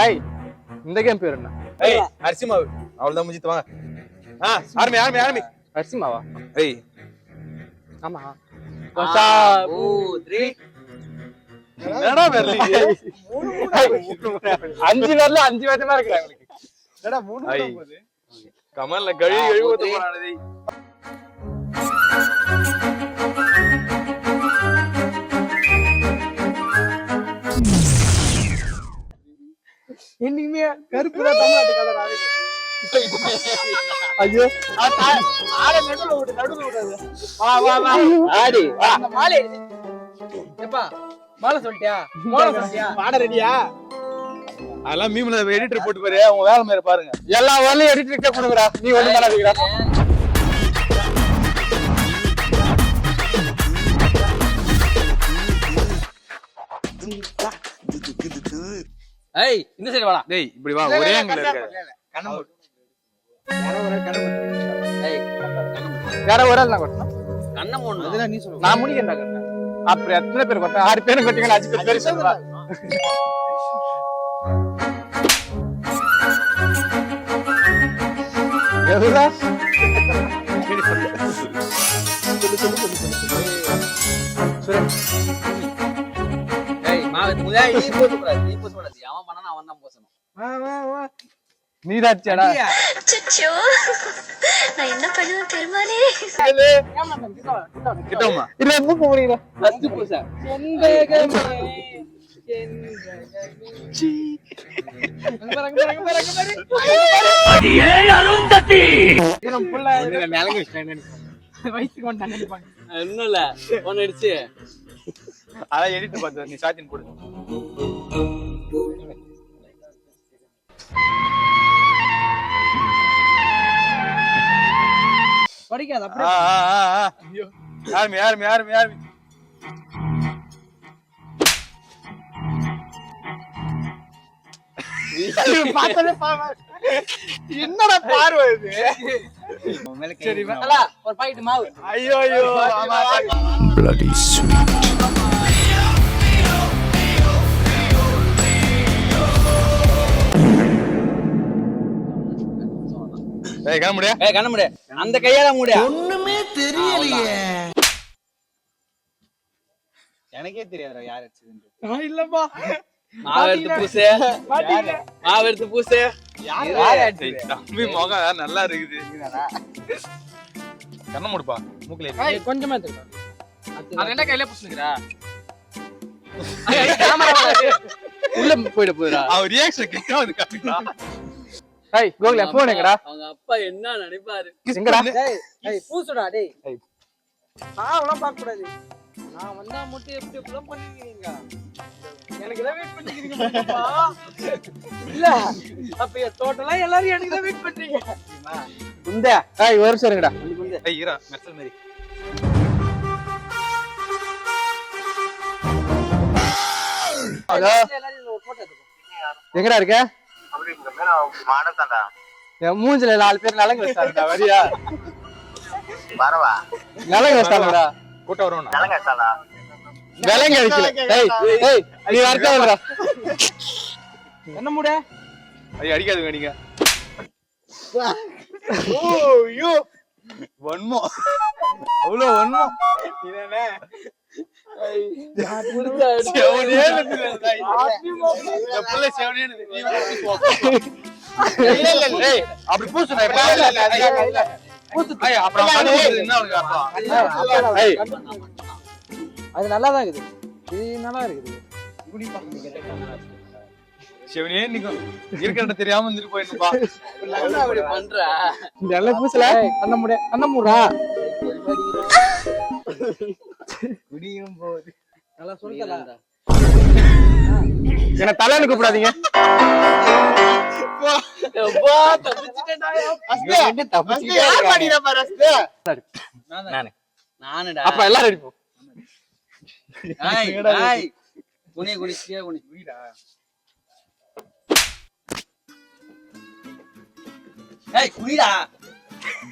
ஏய் இந்த கேம் பேர் என்ன? ஏய் அரிசி மாவு அவ்வளவுதான் முடிஞ்சிட்டு வாங்க. ஆர்மி ஆர்மி ஆர்மி அரிசி மாவா? ஏய் ஆமா. 1 2 3 என்னடா வரலீங்க? 5 பேர்ல 5 பேர்மா இருக்குறாங்க உங்களுக்கு. என்னடா 3 போகுது? கமல்ல கழுவி ஊத்த போறானே டேய். என்னைக்குமே கருப்பு தான் தமிழ்நாட்டு கலர் ஆகுது. ஐயோ ஆட நடுவுல விடாது. வா வா வா ஆடி அந்த மாலை ஏப்பா மாலை சொல்லிட்டியா? மாலை சொல்லிட்டியா? ஆட ரெடியா? அதெல்லாம் மீம்ல எடிட்டர் போட்டு பாரு, அவங்க வேலை மேல பாருங்க. எல்லா வேலையும் எடிட்டர்கிட்ட கொடுங்கடா. நீ ஒண்ணு பண்ணாதீங்கடா. ஏய் இந்த சைடு வாடா. டேய் இப்படி வா, ஒரே ஆங்கிள் இருக்க. கண்ண மூடு. யார ஒரு ஆள் நான் கொட்டணும். கண்ண மூடு. அதெல்லாம் நீ சொல்லு. நான் முடிக்கறேன்டா கண்ண. அப்புறம் எத்தனை பேர் கொட்ட? 6 பேர் கொட்டீங்க, 5 பேர் சொல்லுவா. எதுடா? ஏய் மாவு முதல்ல நீ போட்டு கூடாது. நீ போட்டு கூடாது. அவன் பண்ணனா அவன் தான் போசணும். வா வா வா. நீதாச்சடா. அச்சச்சோ நான் என்ன பண்ணுவேன் பெருமானே. கிட்டோமா இல்ல மூக்கு முடியல. ஃபர்ஸ்ட் பூச. செந்தகமே சி அடியே அருந்ததி. நம்ம புள்ள மேலங்க ஸ்டாண்ட் வயசுக்கு வந்து நினைப்பாங்க. இன்னும் இல்ல போன் அடிச்சு அத எடிட் பண்ணு, நீ சாத்தின் போடு. படிக்காத அப்படியே. ஐயோ ஆர்மி ஆர்மி ஆர்மி ஆர்மி. பாத்தலே பாவா. என்னடா பார்வை இது? சரி வரல ஒரு பாக்கெட் மாவு. ஐயோ ஐயோ bloody sweet. ஏய் கண்ண முடியா? ஏய் கண்ண மூடு. அந்த கையால மூடு. ஒண்ணுமே தெரியலையே. எனக்கே தெரியாதுடா யார் அடிச்சதுன்னு. இல்லப்பா. மாவு எடுத்து பூசு. மாவு எடுத்து பூசு. யார் அடிச்சது? தம்பி முகம் நல்லா இருக்குது. கண்ண மூடுப்பா, மூக்குல ஏறு. ஏய் கொஞ்சமா எடுத்துடா. அது என்ன கையில பூசுங்கடா? உள்ள போய்ட போறா. அவர் ரியாக்ஷன் கிட்ட வந்து காட்டுடா. ஏய் கோகுல போன் எங்கடா? அவங்க அப்பா என்ன நினைப்பாரு? எங்கடா? ஏய் பூசுடா டேய். பாவலாம் பார்க்க கூடாது. நான் வந்தா மட்டும் எப்படி எப்படிலாம் பண்ணுவீங்க? எனக்கு தான் வெயிட் பண்ணிக்கிறீங்கப்பா. இல்ல அப்ப டோட்டலா எல்லாரும் எனக்கு தான் வெயிட் பண்றீங்க. குண்டே ஏய் ஒரு நிமிஷம் இருங்கடா. ஏய் ஈரா மெர்சல் மேரி. ஹலோ எல்லாரும் ஒரு போட்டோ எடுத்து. எங்கடா இருக்க? அப்படி இந்த மேல மாடத்தாண்டா என் மூஞ்சில 4 பேர் நலங்க வச்சாங்கடா. வரியா? வரவா நலங்க வச்சாங்கடா. கூட்ட வரணும். நலங்காச்சாடா நலங்க அடிக்கல. ஏய் ஏய் நீ வரட்டடா. என்ன மூட? ஐய் அடிக்காதுங்க நீங்க. ஓ யூ வன்மோ அவ்வளோ வன்மோ. இதனே நான் புடிச்சா செவனே நிக்குது. இந்த புள்ள செவனே நிக்குது. நீ இல்ல இல்ல ஏய் அப்படி பூசுடா. இல்ல பூசு. ஏய் அப்புறம் பண்ணுது என்ன உங்களுக்கு அர்த்தம்? ஏய் அது நல்லா தான் இருக்குது. இது நல்லா இருக்குது. செவனே நிக்கும். இருக்கறத தெரியாம வந்துட்டு போயிடுப்பா. என்ன அப்படி பண்ற? இந்த எல்லாம் பூசல. அண்ண மூட. அண்ண மூடுறா. குடியும் போது நல்லா சொல்லுடா. என்ன தலைன்னு கூப்பிடாதீங்க. அப்பா தப்பிச்சிட்டேன்டா. என்ன தப்பிச்சிட்டே யார் பாடினா பாரு அஸ்தே. நானுடா. அப்ப எல்லாரும் ரெடி போ. ஏய் ஏய் குனி குனி கீழ குனி குனிடா. ஏய் குனிடா.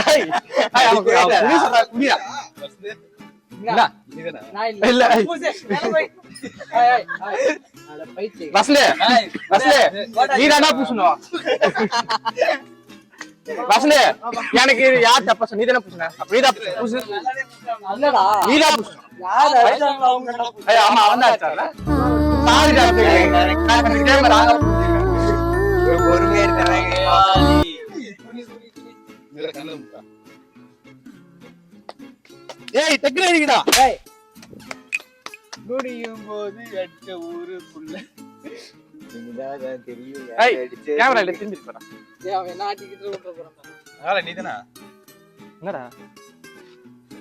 ஏய் ஏய் குனி சொல்றா குனிடா. இல்ல நான் இல்ல பூசு. மேல போய். ஏய் ஏய் அட பைத்தி. வசலே நீதானா பூசணும். வசலே எனக்கு யார் தப்பா சொன்ன? நீதானே பூசணும். நீதான் பூசு. இல்லடா. நீதான் பூசணும். யார் அடிச்சாங்களோ அவங்க என்ன பூசு. ஆமா அவன் தான் அடிச்சான்ல. சாரிடா கேமரா பொறுமையா இருக்கிறாங்க. ஏய் டக்குனு அடிக்கடா. ஏய் குடியும் போது அடிச்ச ஊருக்குள்ள தெரியும். ஏய் கேமரா இல்ல திரும்பி போடா. ஏய் அவன் என்ன ஆட்டிக்கிட்டு விட்டுற போறான். அதனால நீதானா என்னடா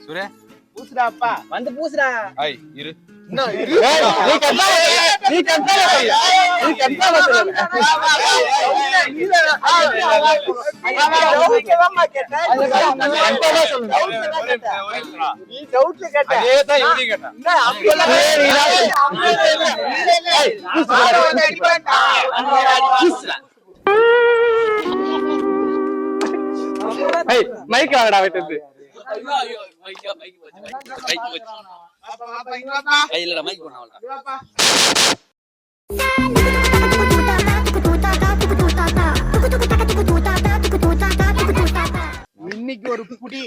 சுரே பூசுடாப்பா வந்து பூசுடா. ஐய் இரு ஏய் நீ கண்டா நீ கண்டா ஓகேவாமா கேட்ட. நீ டவுட்ல கேட்ட. அதேதான் இவனையும் கேட்டான். என்ன அப்பலாம் ஏய் மைக் வாங்கடா வைத்தது. கையிலடா மைக் போனா இன்னைக்கு ஒரு புடி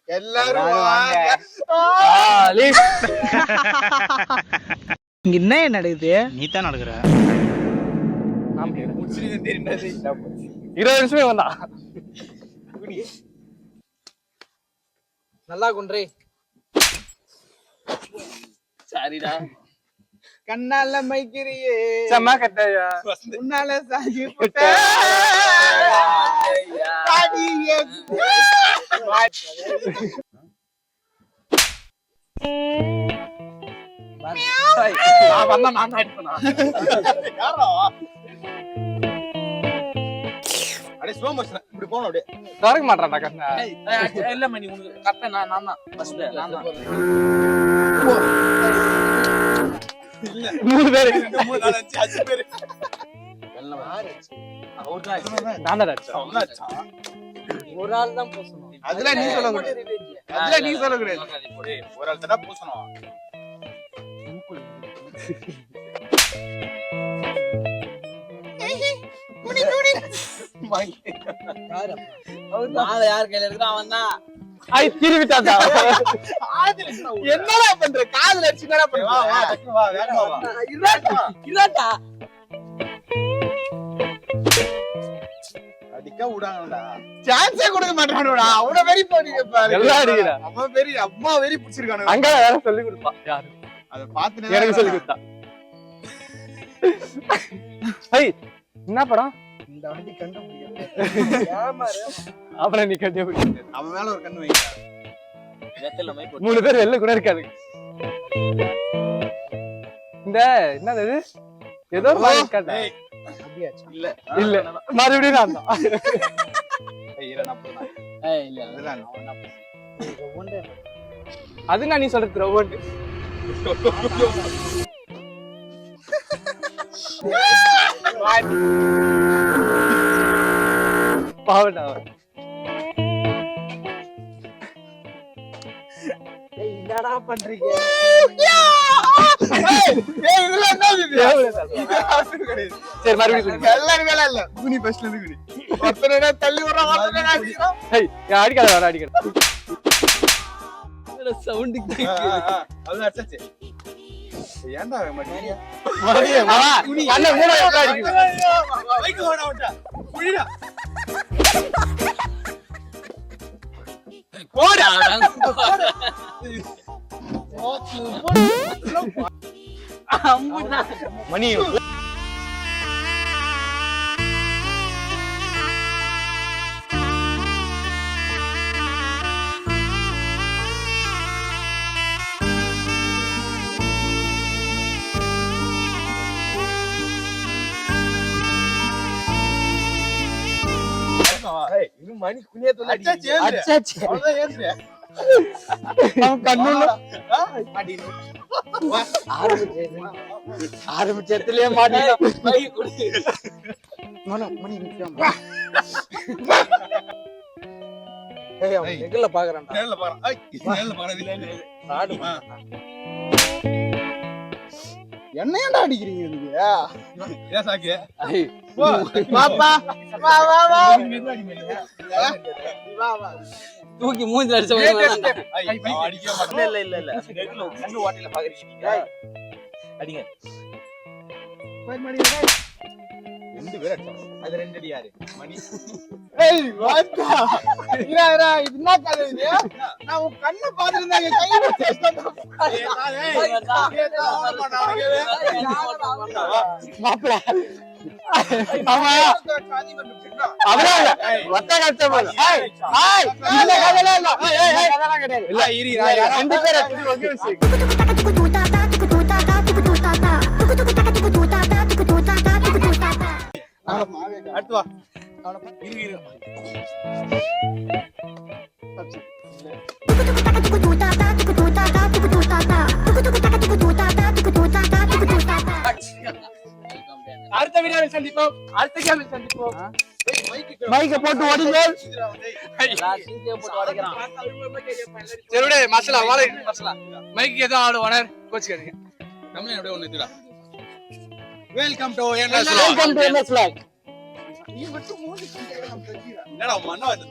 எல்லாரும் வாங்க. இங்க என்ன நடக்குது? நீ தான் நடக்கிற 20 நிமிஷமே வந்தா. நல்லா குன்றே. சரிடா கண்ணால மைக்கிறியே செம்ம கட்டையா. உன்னால சாகி நான் வந்தா நான் தான் அடிப்பேனா? அடே ஸ்லோ மோஷன் இப்படி போணும் அப்படியே. திறக்க மாட்டான்டா கண்ணா. இல்ல மணி உனக்கு கரெக்ட்டா நான் தான் ஃபர்ஸ்ட் நான் தான். 3 பேரு 3 4 5 6 பேர். அவர்தான் நான் தான் அடிச்சேன். அவன்தான் அடிச்சான். ஒரு ஆள் தான் பூசணும். அதெல்லாம் நீ சொல்லக்கூடாது. அதெல்லாம் நீ சொல்லக்கூடாது. ஒரு ஆள் தடவை பூசணும். மாலை யார் கையில இருக்குதோ அவன் தான். ஐ திருவிட்டான்டா. என்னடா பண்ற? காதுல அடிச்சு என்னடா பண்ற? வா வா டக்கு வா வேகமா வா. இல்லாட்டா அடிக்க விடாங்கடா. சான்ஸே கொடுக்க மாட்டானுடா. அவன வெறி போறீங்க பாரு. எல்லாம் அடிக்கிறா. அவன் வெறி அம்மா வெறி பிடிச்சிருக்கானு. அங்க வேற சொல்லி கொடுப்பா. யாரு? அத பாத்துனே எனக்கு சொல்லி கொடுத்தா. ஐய் என்ன படம்? இந்த வாட்டி கண்டு முடியாது. ஏமாறு. அப்புறம் நீ கட்டிய பிடிக்க. அவன் மேல ஒரு கண்ணு வைங்க. வெத்தல மை போட்டு 3 பேர் வெளில கூட இருக்காது. இந்த என்னது இது? ஏதோ மாதிரி இருக்காதா? அப்படியாச்சு. இல்ல மறுபடியும் நான் தான். கையில நான் போறேன். ஏய் இல்ல அதெல்லாம் ஒவ்வொன்றே அது நான் நீ சொல்றது ரோபோட். பாவடா. ஏய் என்னடா பண்றீங்க? ஏய் இதெல்லாம் என்ன இது? சரி மறுபடியும் குடி. எல்லாரும் வேலை இல்ல. குனி பஸ்ல இருந்து குனி. ஒருத்தனே தள்ளி விடுறான், ஒருத்தனே அடிக்கிறான். ஏய் அடிக்காத வர அடிக்காத. சவுண்ட் அது அடிச்சாச்சு. ஏன்டா மாட்டீங்க? மறுபடியும் வா. அண்ணா 3 அடிக்குது. மைக் ஓட விட்டா. குடிடா. போடா. மணி இது மணி குனிய தொலை அடிச்சாச்சு. அச்சாச்சு. அவ்வளவுதான் ஏறு. அவன் கண்ணுல ஆரம்பிச்ச இடத்துலயே மாட்டிட்டான். மை குடி. மணி நிக்காம. ஏய் அவன் எங்கல பாக்குறான்டா. நேர்ல பாறேன். ஐய் நேர்ல பாறேன் இல்ல இல்ல. ராடு. என்ன ஏன்டா அடிக்கிறீங்க இதுக்கு ஏன் சாக்கு பாப்பா வா வா வா வா வா தூக்கி மூஞ்சில அடிச்ச மாதிரி அடிக்க மாட்டேன் இல்ல கண்ணு ஓட்டையில பாக்குறீங்க அடிங்க ரெண்டு பேர் அடிச்சாங்க அது 2 அடி யாரு மணி ஏய் வாடா இரா இரா இது என்ன கதை இது நான் உன் கண்ணை பாத்துட்டு நான் கை வச்சு மாப்ள ஆமா அவரா வட்ட கஷ்டமா ஏய் ஏய் இந்த கதைல இல்ல ஏய் அதெல்லாம் கிடையாது இல்ல இரி ரெண்டு பேரை துடி வச்சு அடுத்து வா இரு அடுத்த வீடியோவில் சந்திப்போம் அடுத்த கேமில் சந்திப்போம் மைக்க போட்டு ஓடுங்க போட்டு உடைக்கிறான் சரி மசாலா வாழை மசாலா மைக்கு ஏதோ ஆடு ஓனர் கோச்சுக்காதீங்க நம்மளே அப்படியே ஒண்ணு இதுடா welcome to NS welcome to NS லாக் என்னடா மண்ணா வந்து